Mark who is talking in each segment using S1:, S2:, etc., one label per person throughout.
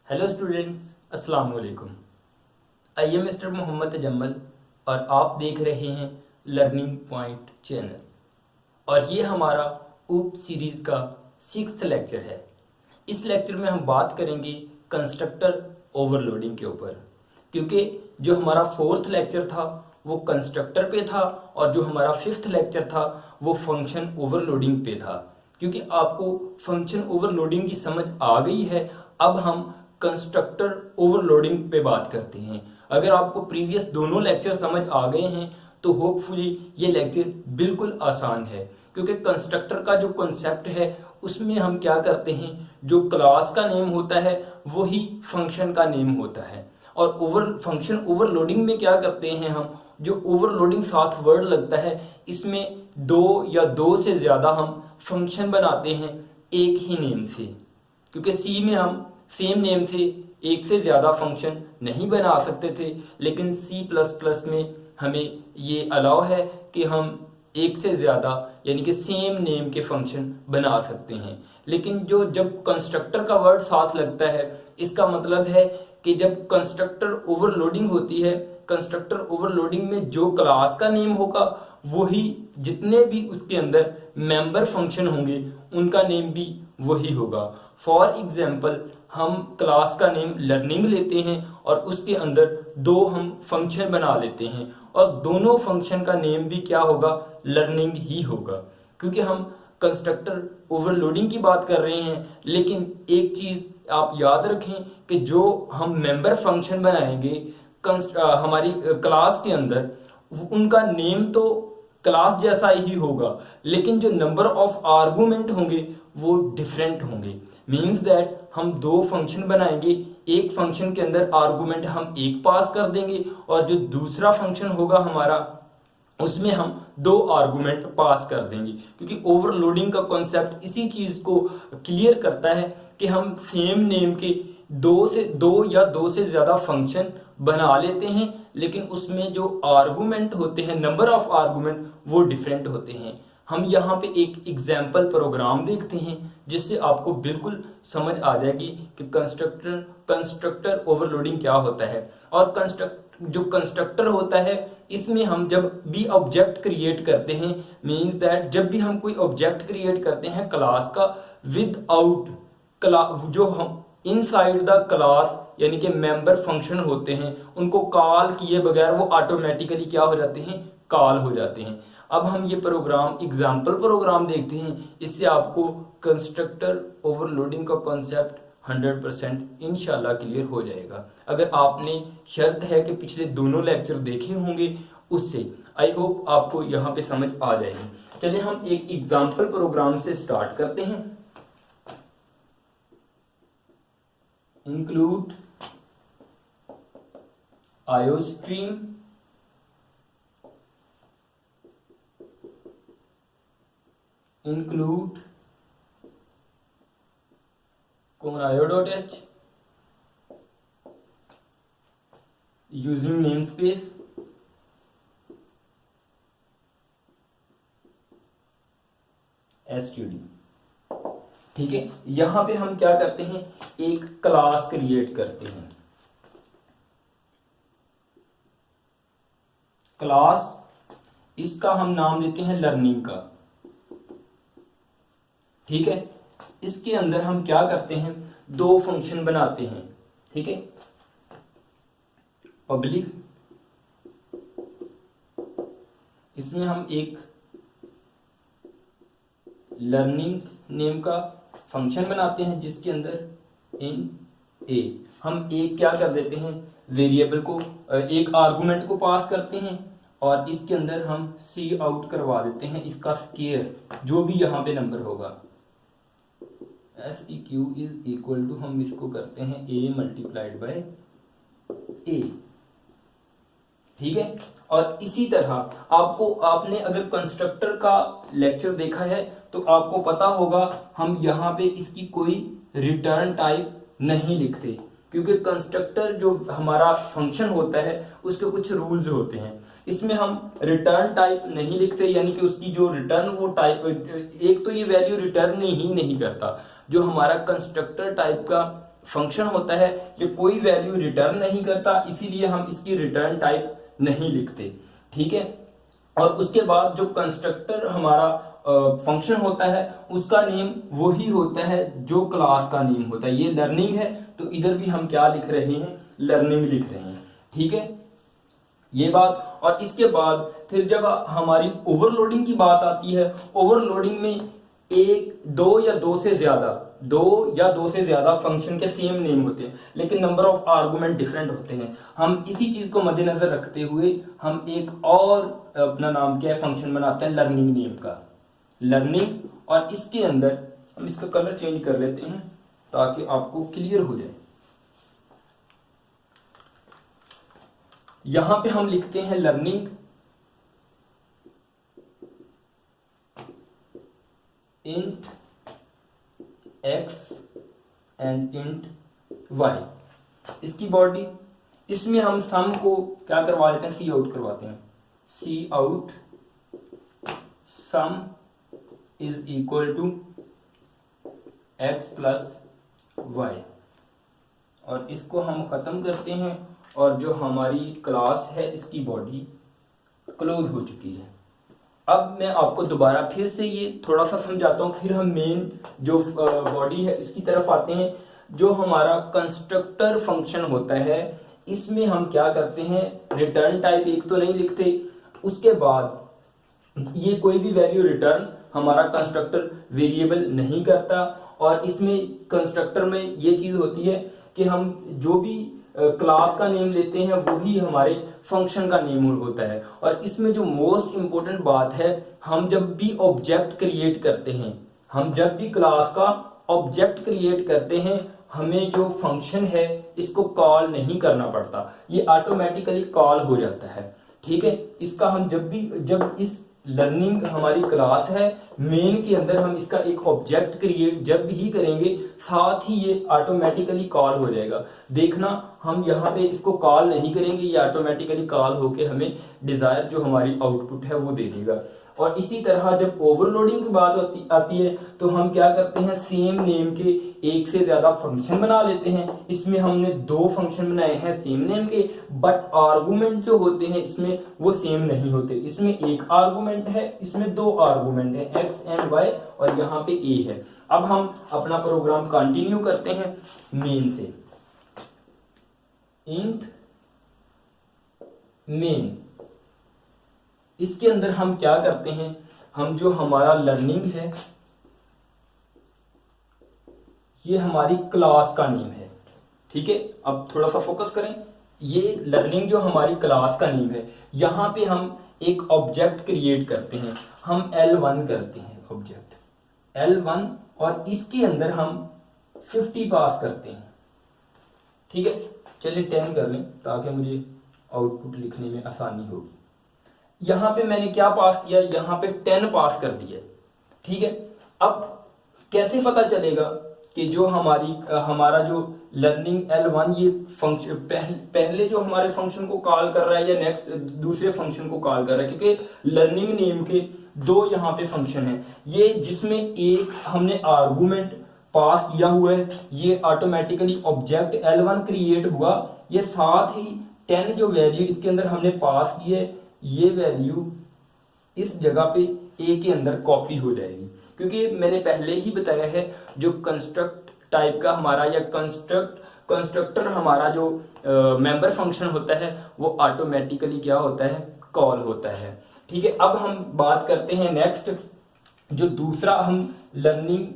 S1: Hello students, अस्सलाम वालेकुम। I am mister Mohammad Tajammul और आप देख रहे हैं लर्निंग पॉइंट चैनल। और ये हमारा उप सीरीज़ का 6th लेक्चर है। इस लेक्चर में हम बात करेंगे कंस्ट्रक्टर ओवरलोडिंग के ऊपर, क्योंकि जो हमारा 4th लेक्चर था वो कंस्ट्रक्टर पे था और जो हमारा 5th लेक्चर था वो फंक्शन ओवरलोडिंग पे था। क्योंकि आपको फंक्शन ओवरलोडिंग की समझ आ गई है, अब हम कंस्ट्रक्टर ओवरलोडिंग पे बात करते हैं। अगर आपको प्रीवियस दोनों लेक्चर समझ आ गए हैं तो होपफुली ये लेक्चर बिल्कुल आसान है, क्योंकि कंस्ट्रक्टर का जो कॉन्सेप्ट है उसमें हम क्या करते हैं, जो क्लास का नेम होता है वही फंक्शन का नेम होता है। और फंक्शन ओवरलोडिंग में क्या करते हैं, हम जो ओवरलोडिंग साथ वर्ड लगता है इसमें दो या दो से ज्यादा हम फंक्शन बनाते हैं एक ही नेम से। क्योंकि सी में हम सेम नेम से एक से ज्यादा फंक्शन नहीं बना सकते थे, लेकिन C++ में हमें ये अलाउ है कि हम एक से ज्यादा यानी कि सेम नेम के फंक्शन बना सकते हैं। लेकिन जब कंस्ट्रक्टर का वर्ड साथ लगता है, इसका मतलब है कि जब कंस्ट्रक्टर ओवरलोडिंग होती है, कंस्ट्रक्टर ओवरलोडिंग में जो क्लास का नेम होगा वही जितने भी उसके अंदर मेंबर फंक्शन होंगे उनका नेम भी वही होगा। फॉर एग्जाम्पल, हम क्लास का नेम लर्निंग लेते हैं और उसके अंदर दो हम फंक्शन बना लेते हैं और दोनों फंक्शन का नेम भी क्या होगा, लर्निंग ही होगा। क्योंकि हम कंस्ट्रक्टर ओवरलोडिंग की बात कर रहे हैं, लेकिन एक चीज आप याद रखें कि जो हम मेंबर फंक्शन बनाएंगे हमारी क्लास के अंदर, उनका नेम तो क्लास जैसा ही होगा, लेकिन जो नंबर ऑफ आर्गुमेंट होंगे वो डिफरेंट होंगे। मीन्स दैट हम दो फंक्शन बनाएंगे, एक फंक्शन के अंदर आर्गुमेंट हम एक पास कर देंगे और जो दूसरा फंक्शन होगा हमारा उसमें हम दो आर्गुमेंट पास कर देंगे। क्योंकि ओवरलोडिंग का कॉन्सेप्ट इसी चीज को क्लियर करता है कि हम सेम नेम के दो या दो से ज्यादा फंक्शन बना लेते हैं, लेकिन उसमें जो आर्गुमेंट होते हैं, नंबर ऑफ आर्गुमेंट, वो डिफरेंट होते हैं। हम यहाँ पे एक एग्जाम्पल प्रोग्राम देखते हैं जिससे आपको बिल्कुल समझ आ जाएगी कि कंस्ट्रक्टर ओवरलोडिंग क्या होता है। और जो कंस्ट्रक्टर होता है इसमें हम जब भी ऑब्जेक्ट क्रिएट करते हैं, मीन्स दैट जब भी हम कोई ऑब्जेक्ट क्रिएट करते हैं क्लास का, विद आउट क्लास, जो हम इनसाइड द क्लास यानी कि मेंबर फंक्शन होते हैं, उनको कॉल किए बगैर वो ऑटोमेटिकली क्या हो जाते हैं, कॉल हो जाते हैं। अब हम ये प्रोग्राम एग्जाम्पल प्रोग्राम देखते हैं, इससे आपको कंस्ट्रक्टर ओवरलोडिंग का कॉन्सेप्ट 100% इंशाल्लाह क्लियर हो जाएगा। अगर आपने शर्त है कि पिछले दोनों लेक्चर देखे होंगे उससे, आई होप आपको यहाँ पे समझ आ जाएगी। चलिए हम एक एग्जाम्पल प्रोग्राम से स्टार्ट करते हैं। Include iostream include io.h using namespace std। ठीक है, यहां पे हम क्या करते हैं, एक क्लास क्रिएट करते हैं। क्लास, इसका हम नाम देते हैं लर्निंग का। ठीक है, इसके अंदर हम क्या करते हैं, दो फंक्शन बनाते हैं। ठीक है, पब्लिक, इसमें हम एक लर्निंग नेम का फंक्शन बनाते हैं जिसके अंदर इन ए हम एक क्या कर देते हैं, वेरिएबल को, एक आर्गुमेंट को पास करते हैं और इसके अंदर हम सी आउट करवा देते हैं इसका स्केयर, जो भी यहाँ पे नंबर होगा। SEQ इज इक्वल टू, हम इसको करते हैं A मल्टीप्लाइड बाय A। ठीक है, और इसी तरह आपने अगर कंस्ट्रक्टर का लेक्चर देखा है तो आपको पता होगा हम यहाँ पे इसकी कोई रिटर्न टाइप नहीं लिखते, क्योंकि कंस्ट्रक्टर जो हमारा फंक्शन होता है उसके कुछ रूल्स होते हैं। इसमें हम रिटर्न टाइप नहीं लिखते, यानी कि उसकी जो रिटर्न वो टाइप, एक तो ये वैल्यू रिटर्न ही नहीं करता। जो हमारा कंस्ट्रक्टर टाइप का फंक्शन होता है ये कोई वैल्यू रिटर्न नहीं करता, इसीलिए हम इसकी रिटर्न टाइप नहीं लिखते, ठीक है। और उसके बाद जो कंस्ट्रक्टर हमारा फंक्शन होता है उसका नेम वही होता है जो क्लास का नेम होता है। ये लर्निंग है तो इधर भी हम क्या लिख रहे हैं, लर्निंग लिख रहे हैं, ठीक है, ये बात। और इसके बाद फिर जब हमारी ओवरलोडिंग की बात आती है, ओवरलोडिंग में एक दो या दो से ज्यादा फंक्शन के सेम नेम होते हैं लेकिन नंबर ऑफ आर्गुमेंट डिफरेंट होते हैं। हम इसी चीज को मद्देनजर रखते हुए हम एक और अपना नाम क्या है फंक्शन बनाते हैं लर्निंग नेम का, लर्निंग। और इसके अंदर हम इसका कलर चेंज कर लेते हैं ताकि आपको क्लियर हो जाए। यहां पे हम लिखते हैं learning int x and int y। इसकी बॉडी, इसमें हम सम को क्या करवा लेते हैं, सी आउट करवाते हैं। C out sum is equal to x plus y, और इसको हम खत्म करते हैं और जो हमारी क्लास है इसकी बॉडी क्लोज हो चुकी है। अब मैं आपको दोबारा फिर से ये थोड़ा सा समझाता हूँ, फिर हम मेन जो बॉडी है इसकी तरफ आते हैं। जो हमारा कंस्ट्रक्टर फंक्शन होता है इसमें हम क्या करते हैं, रिटर्न टाइप एक तो नहीं लिखते, उसके बाद ये कोई भी वैल्यू रिटर्न हमारा कंस्ट्रक्टर वेरिएबल नहीं करता। और इसमें कंस्ट्रक्टर में ये चीज होती है कि हम जो भी क्लास का नेम लेते हैं वही हमारे फंक्शन का नेम होता है। और इसमें जो मोस्ट इंपॉर्टेंट बात है, हम जब भी ऑब्जेक्ट क्रिएट करते हैं, हम जब भी क्लास का ऑब्जेक्ट क्रिएट करते हैं, हमें जो फंक्शन है इसको कॉल नहीं करना पड़ता, ये ऑटोमेटिकली कॉल हो जाता है, ठीक है। इसका हम जब इस लर्निंग हमारी क्लास है मेन के अंदर हम इसका एक ऑब्जेक्ट क्रिएट जब ही करेंगे साथ ही ये ऑटोमेटिकली कॉल हो जाएगा। देखना हम यहाँ पे इसको कॉल नहीं करेंगे, ये ऑटोमेटिकली कॉल होके हमें डिजायर जो हमारी आउटपुट है वो दे देगा। और इसी तरह जब ओवरलोडिंग की बात आती है तो हम क्या करते हैं, सेम नेम के एक से ज्यादा फंक्शन बना लेते हैं। इसमें हमने दो फंक्शन बनाए हैं सेम नेम के, बट आर्गुमेंट जो होते हैं इसमें वो सेम नहीं होते। इसमें एक आर्गुमेंट है, इसमें दो आर्गुमेंट है, एक्स एंड वाई, और यहाँ पे ए है। अब हम अपना प्रोग्राम कंटिन्यू करते हैं मेन से। इंट मेन, इसके अंदर हम क्या करते हैं, हम जो हमारा लर्निंग है ये हमारी क्लास का नेम है, ठीक है। अब थोड़ा सा फोकस करें, ये लर्निंग जो हमारी क्लास का नेम है, यहां पे हम एक ऑब्जेक्ट क्रिएट करते हैं, हम L1 करते हैं ऑब्जेक्ट L1, और इसके अंदर हम 50 पास करते हैं, ठीक है। चलिए 10 कर लें ताकि मुझे आउटपुट लिखने में आसानी होगी। यहां पे मैंने क्या पास किया, यहां पे 10 पास कर दिया, ठीक है। अब कैसे पता चलेगा कि जो हमारा जो लर्निंग L1 ये फंक्शन पहले जो हमारे फंक्शन को कॉल कर रहा है या नेक्स्ट दूसरे फंक्शन को कॉल कर रहा है, क्योंकि लर्निंग नेम के दो यहाँ पे फंक्शन है, ये जिसमें एक हमने आर्गुमेंट पास किया हुआ है, ये ऑटोमेटिकली ऑब्जेक्ट L1 क्रिएट हुआ, ये साथ ही 10 जो वैल्यू इसके अंदर हमने पास की है ये वैल्यू इस जगह पे ए के अंदर कॉपी हो जाएगी, क्योंकि मैंने पहले ही बताया है जो कंस्ट्रक्ट टाइप का हमारा या कंस्ट्रक्टर हमारा जो मेंबर फंक्शन होता है वो ऑटोमेटिकली क्या होता है, कॉल होता है, ठीक है। अब हम बात करते हैं नेक्स्ट, जो दूसरा हम लर्निंग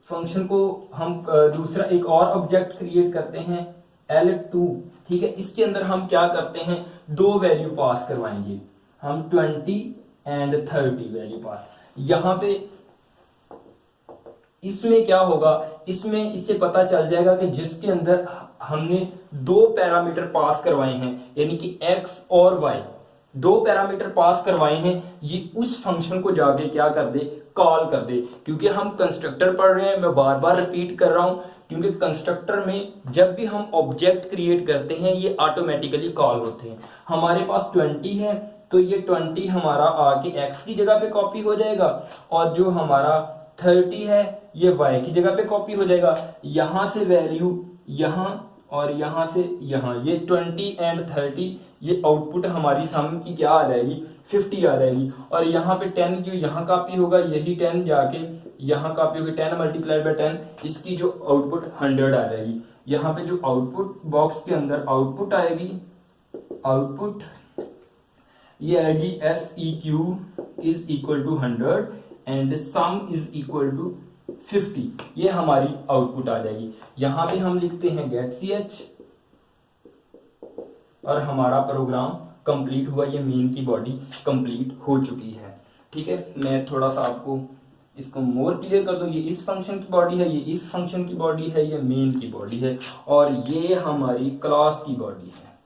S1: फंक्शन को हम दूसरा एक और ऑब्जेक्ट क्रिएट करते हैं L2, ठीक है। इसके अंदर हम क्या करते हैं, दो वैल्यू पास करवाएंगे, हम 20 एंड 30 वैल्यू पास। यहां पे इसमें क्या होगा, इसमें इससे पता चल जाएगा कि जिसके अंदर हमने दो पैरामीटर पास करवाए हैं, यानी कि x और y दो पैरामीटर पास करवाए हैं, ये उस फंक्शन को जाके क्या कर दे, कॉल कर दे। क्योंकि हम कंस्ट्रक्टर पढ़ रहे हैं, मैं बार बार रिपीट कर रहा हूं, क्योंकि कंस्ट्रक्टर में जब भी हम ऑब्जेक्ट क्रिएट करते हैं ये ऑटोमेटिकली कॉल होते हैं। हमारे पास 20 है तो ये 20 हमारा आके x की जगह पे कॉपी हो जाएगा, और जो हमारा 30 है ये y की जगह पे कॉपी हो जाएगा। यहाँ से वैल्यू यहाँ और यहाँ से यहाँ, ये 20 एंड 30, ये आउटपुट हमारी सम की क्या आ जाएगी 50 आ जाएगी। और यहाँ पे 10 जो यहाँ कॉपी होगा, यही 10 जाके यहाँ कॉपी होगी, 10 मल्टीप्लाइड बाई 10, इसकी जो आउटपुट 100 आ जाएगी। यहाँ पे जो आउटपुट बॉक्स के अंदर आउटपुट आएगी, आउटपुट ये आएगी SEQ is equal to 100 and sum is equal to 50, ये हमारी आउटपुट आ जाएगी। यहां पे हम लिखते हैं गेट ch और हमारा प्रोग्राम कंप्लीट हुआ, ये मेन की बॉडी कंप्लीट हो चुकी है। ठीक है, मैं थोड़ा सा आपको इसको मोर क्लियर कर दूं। ये इस फंक्शन की बॉडी है, ये इस फंक्शन की बॉडी है, ये मेन की बॉडी है और ये हमारी क्लास की बॉडी है,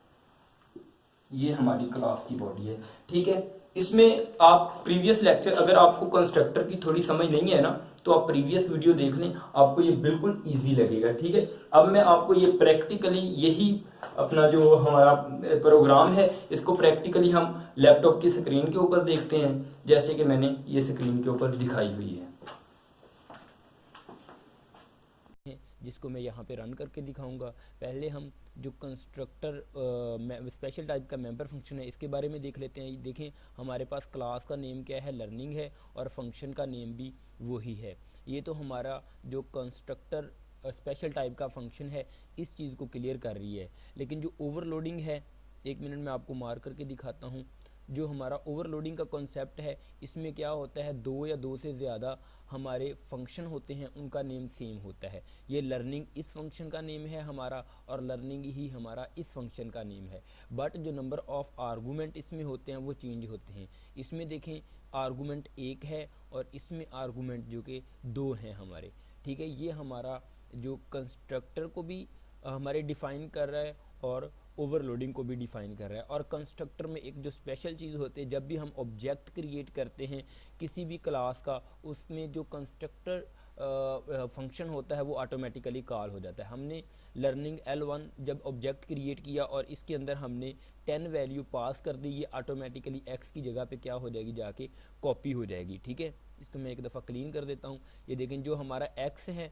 S1: ये हमारी क्लास की बॉडी है। ठीक है, इसमें आप प्रीवियस लेक्चर, अगर आपको कंस्ट्रक्टर की थोड़ी समझ नहीं है ना, तो आप प्रीवियस वीडियो देख लें, आपको ये बिल्कुल इजी लगेगा। ठीक है, अब मैं आपको ये प्रैक्टिकली, यही अपना जो हमारा प्रोग्राम है, इसको प्रैक्टिकली हम लैपटॉप की स्क्रीन के ऊपर देखते हैं, जैसे कि मैंने ये स्क्रीन के ऊपर दिखाई हुई है, जिसको मैं यहाँ पे रन करके दिखाऊंगा। पहले हम जो कंस्ट्रक्टर स्पेशल टाइप का मेंबर फंक्शन है, इसके बारे में देख लेते हैं। देखें हमारे पास क्लास का नेम क्या है, लर्निंग है, और फंक्शन का नेम भी वही है। ये तो हमारा जो कंस्ट्रक्टर स्पेशल टाइप का फंक्शन है, इस चीज़ को क्लियर कर रही है। लेकिन जो ओवरलोडिंग है, 1 मिनट में आपको मार करके दिखाता हूँ। जो हमारा ओवरलोडिंग का कॉन्सेप्ट है, इसमें क्या होता है, 2 या 2 से ज़्यादा हमारे फंक्शन होते हैं, उनका नेम सेम होता है। ये लर्निंग इस फंक्शन का नेम है हमारा, और लर्निंग ही हमारा इस फंक्शन का नेम है। बट जो नंबर ऑफ आर्गूमेंट इसमें होते हैं वो चेंज होते हैं। इसमें देखें आर्गूमेंट 1 है और इसमें आर्गूमेंट जो कि 2 हैं हमारे। ठीक है, ये हमारा जो कंस्ट्रक्टर को भी हमारे डिफ़ाइन कर रहा है और ओवरलोडिंग को भी डिफ़ाइन कर रहा है। और कंस्ट्रक्टर में एक जो स्पेशल चीज़ होती है, जब भी हम ऑब्जेक्ट क्रिएट करते हैं किसी भी क्लास का, उसमें जो कंस्ट्रक्टर फंक्शन होता है वो ऑटोमेटिकली कॉल हो जाता है। हमने लर्निंग L1 जब ऑब्जेक्ट क्रिएट किया और इसके अंदर हमने 10 वैल्यू पास कर दी, ये ऑटोमेटिकली x की जगह पे क्या हो जाएगी, जाके कॉपी हो जाएगी। ठीक है, इसको मैं एक दफ़ा क्लीन कर देता हूँ। ये देखें, जो हमारा x है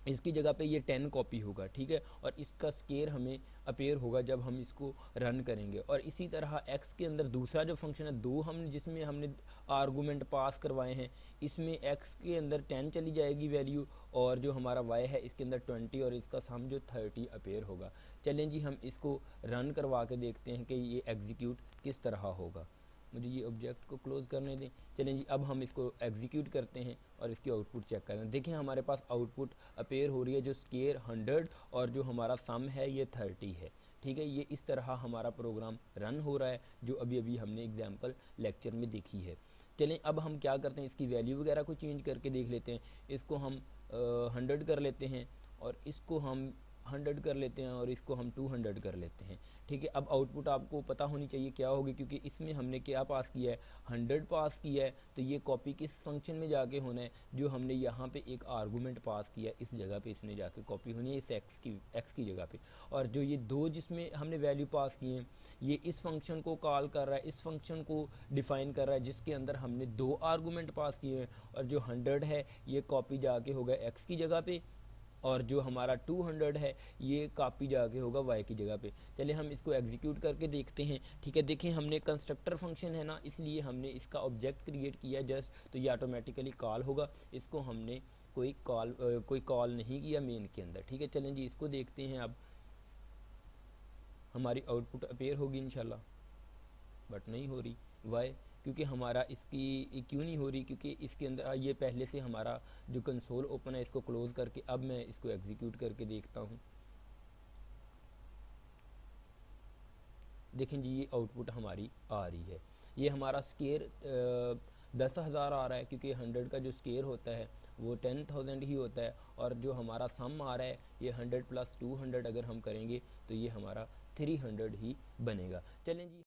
S1: इसकी जगह पे ये 10 कॉपी होगा। ठीक है, और इसका स्केयर हमें अपेयर होगा जब हम इसको रन करेंगे। और इसी तरह x के अंदर दूसरा जो फंक्शन है 2, हमने जिसमें हमने आर्गूमेंट पास करवाए हैं, इसमें x के अंदर 10 चली जाएगी वैल्यू, और जो हमारा y है इसके अंदर 20, और इसका सम जो 30 अपेयर होगा। चलें जी, हम इसको रन करवा के देखते हैं कि ये एग्जीक्यूट किस तरह होगा। मुझे ये ऑब्जेक्ट को क्लोज करने दें। चलें जी, अब हम इसको एग्जीक्यूट करते हैं और इसकी आउटपुट चेक करते हैं। देखें हमारे पास आउटपुट अपेयर हो रही है, जो स्केयर 100 और जो हमारा सम है ये 30 है। ठीक है, ये इस तरह हमारा प्रोग्राम रन हो रहा है, जो अभी अभी हमने एग्जाम्पल लेक्चर में देखी है। चलें अब हम क्या करते हैं, इसकी वैल्यू वगैरह को चेंज करके देख लेते हैं। इसको हम 100 कर लेते हैं, और इसको हम 100 कर लेते हैं, और इसको हम 200 कर लेते हैं। ठीक है, अब आउटपुट आपको पता होनी चाहिए क्या होगी, क्योंकि इसमें हमने क्या पास किया है, 100 पास किया है, तो ये कॉपी किस फंक्शन में जाके होना है, जो हमने यहाँ पे एक आर्गूमेंट पास किया है, इस जगह पे इसने जाके कॉपी होनी है, इस x की जगह पे। और जो ये 2 जिसमें हमने वैल्यू पास की है, ये इस फंक्शन को कॉल कर रहा है, इस फंक्शन को डिफाइन कर रहा है, जिसके अंदर हमने 2 आर्गूमेंट पास किए हैं। और जो 100 है ये कॉपी जाके होगा x की जगह पे, और जो हमारा 200 है ये कॉपी जाके होगा y की जगह पे। चलिए हम इसको एग्जीक्यूट करके देखते हैं। ठीक है, देखें हमने कंस्ट्रक्टर फंक्शन है ना, इसलिए हमने इसका ऑब्जेक्ट क्रिएट किया जस्ट, तो ये ऑटोमेटिकली कॉल होगा। इसको हमने कोई कॉल नहीं किया मेन के अंदर। ठीक है, चलें जी इसको देखते हैं। अब हमारी आउटपुट अपेयर होगी इंशाल्लाह, बट नहीं हो रही। वाई? क्योंकि हमारा इसकी क्यों नहीं हो रही, क्योंकि इसके अंदर ये पहले से हमारा जो कंसोल ओपन है, इसको क्लोज करके अब मैं इसको एग्जीक्यूट करके देखता हूँ। देखें जी, ये आउटपुट हमारी आ रही है। ये हमारा स्केयर 10,000 आ रहा है, क्योंकि 100 का जो स्केयर होता है वो 10,000 ही होता है। और जो हमारा सम आ रहा है ये 100 + 200 अगर हम करेंगे तो ये हमारा 300 ही बनेगा। चलें जी।